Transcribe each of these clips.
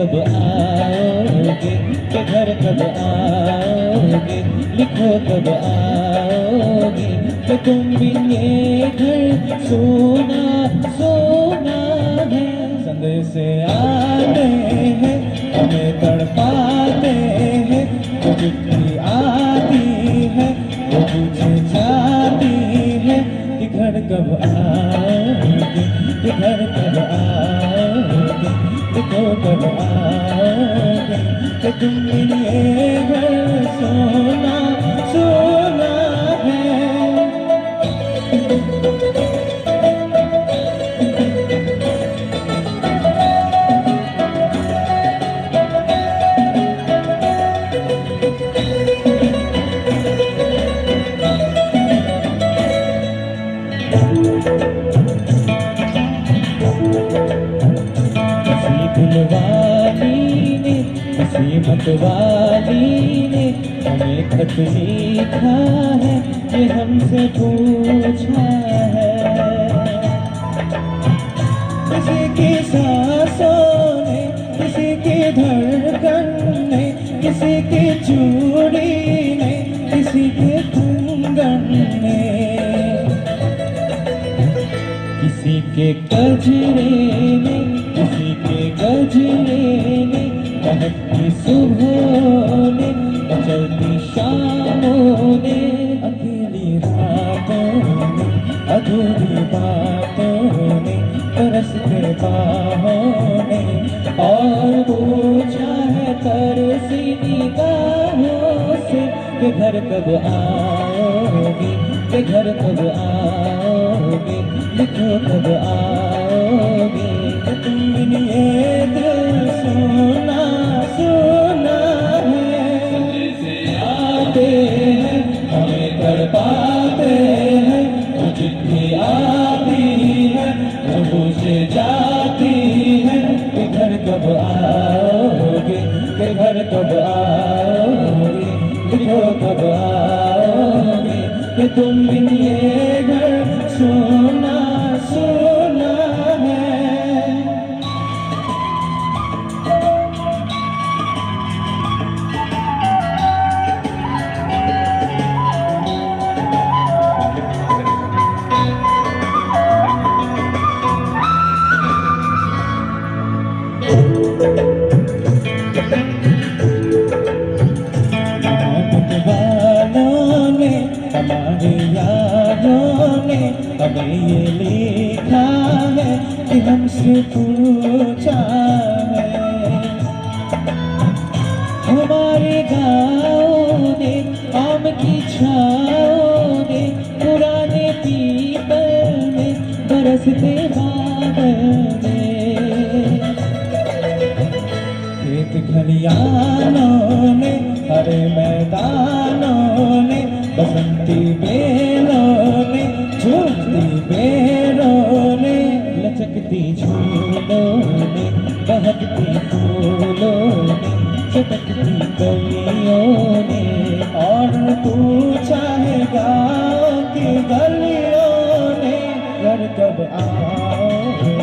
कब आओगे, के घर कब आओगे, लिखो कब आओगे, कि तुम बिन ये घर सोना सोना है। संदेश आते हैं हमें तड़पाते हैं, वो चिट्ठी आती है वो पूछे जाती है कि घर कब आओगे, कि घर कब आओगे, लिखो कब आओगे, कि तुम बिन ये घर सोना सोना है। दिलवाली ने किसी मतवाली ने हमें खत लिखा है, कि हमसे पूछा है। किसी की सांसों ने, किसी की धड़कन ने, किसी की चूड़ी ने, किसी के कंगन ने, किसी के गजरे ने, किसी के गजरे ने, महकती सुबहों ने, चलती शामों ने, अकेली रातों ने, अधूरी बातों ने, तरसते बाहों ने, और पूछा है तरसी निगाहों से कि घर कब आओगे, कि घर कब आओगे, लिखो कब आओगे, कि तुम बिन ये दिल सोना सोना है। संदेश आते हैं हमें तड़पाते हैं, वो चिट्ठी आती है वो पूछे जाती है कि घर कब आओगे, कि घर कब आओगे, लिखो कब आओगे, कि तुम बिन ये घर सोना सोना है। हमारे यारों ने हमें ये लिखा है, कि हमसे पूछा है। हमारे गाँव ने, आम की छाँव ने, पुराने पीपल में, बरसते बादल में, खेत खलियानों ने, हरे मैदानों ने, बसंती बेलों ने, झूलती बेलों ने, लचकती झूलों ने, बहकती फूलों ने, चटकती गलियों ने, और पूछा है गाँव की गलियों ने, घर कब आओगे,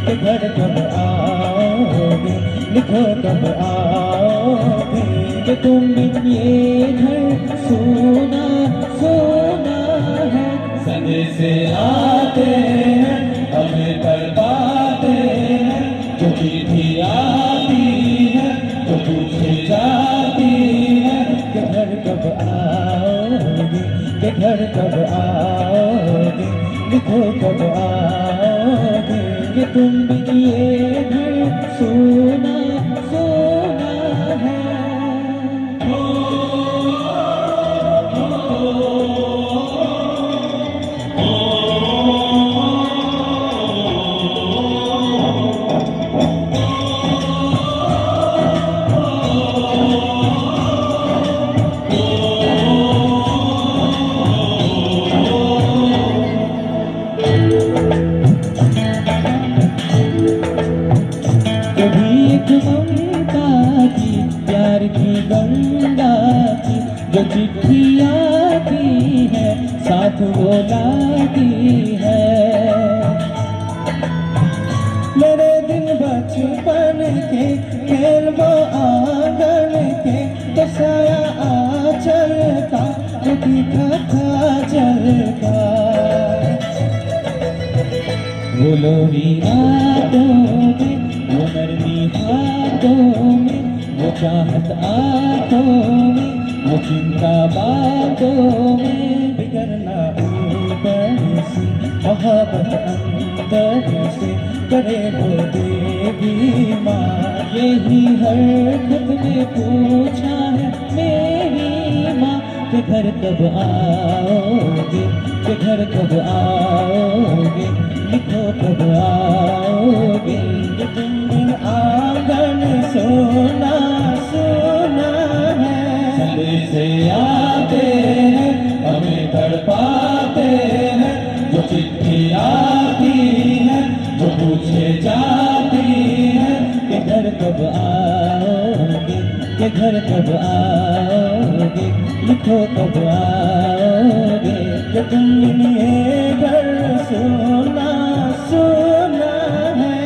कि घर कब आओगे, लिखो कब आओगे, कि तुम बिन ये घर सोना सोना है। संदेश आते हैं हमें तड़पाते हैं, जो चिट्ठी आती है तो पूछे जाती है कि घर कब आओगे, कि घर कब आओगे, लिखो कब आओगे, कि तुम बिन ये घर सोना सोना है। ममता की, प्यार की गंगा की, जो चिट्ठी आती है साथ वो लाती है। मेरे दिन बचपन के वो लोरी रातों में, वो नरमी हाथों में, वो चाहत आंखों में, वो चिंता बातों में। बिगड़ना ऊपर से, मोहब्बत अंदर से, करे वो देवी माँ। यही हर खत में पूछा है मेरी माँ कि घर कब आओगे, कि घर कब आओगे, लिखो कब आओगे। तुम आंगन सोना सोना है, संदेशे आते हैं हमें तड़पाते हैं, जो चिट्ठी आती है जो पूछे जाती है कि घर कब आओगे, कि घर कब आओगे, लिखो कब आओगे। कि तुम ये घर सोना सोना है।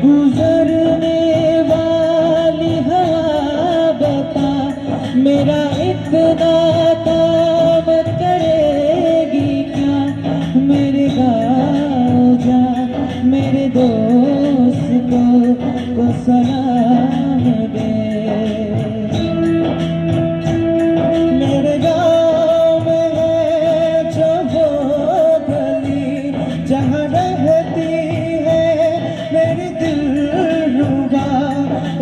गुजरने वाली हवा बता, मेरा इतना काम करेगी क्या। मेरे गाँव जा, मेरे दोस्त को सलाम दे। मेरे गाँव में है जो वो गली जहाँ रहती मेरी दिलरुबा,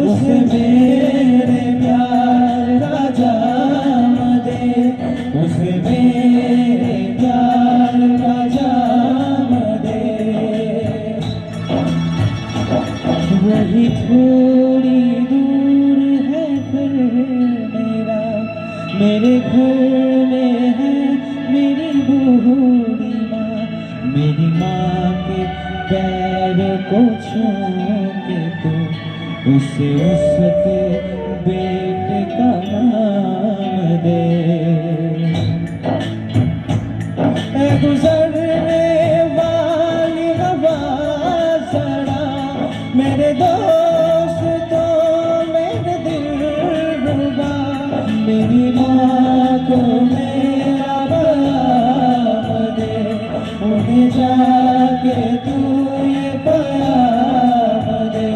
उसे मेरे प्यार राजा दे, उसे मेरे प्यार राजा दे। वही थोड़ी दूर है घर मेरा, मेरे घर में है मेरी बूढ़ी माँ। मेरी माँ के पैर को छू के तो उसे उसके बेटे का नाम दे। गुजरने वाली हवा जरा, मेरे दोस्तों मेरे दिलरुबा, मेरी माँ को मेरा पैगाम दे। उन्हें जाके तू ये पैगाम दे।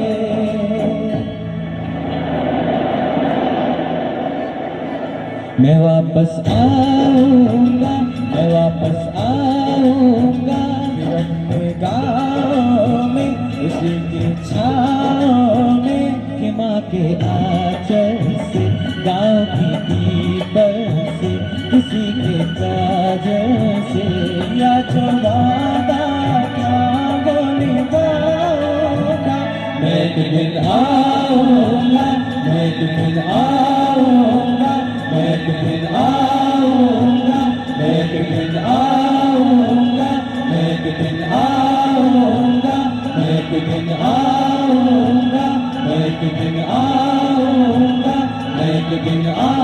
मैं वापस आऊंगा, मैं वापस आऊंगा, फिर अपने गाँव में उसी की छाँव में। कि माँ के आंचल से, गाँव की पीपल से, किसी के काजल से, या जो वादा क्या बोली गाऊंगा। मैं एक दिन आऊंगा, मैं एक दिन आऊंगा, मैं एक दिन आऊंगा, मैं एक दिन आऊंगा, मैं एक दिन आऊंगा, मैं एक दिन आऊंगा, मैं एक दिन आऊंगा, मैं एक दिन आऊंगा।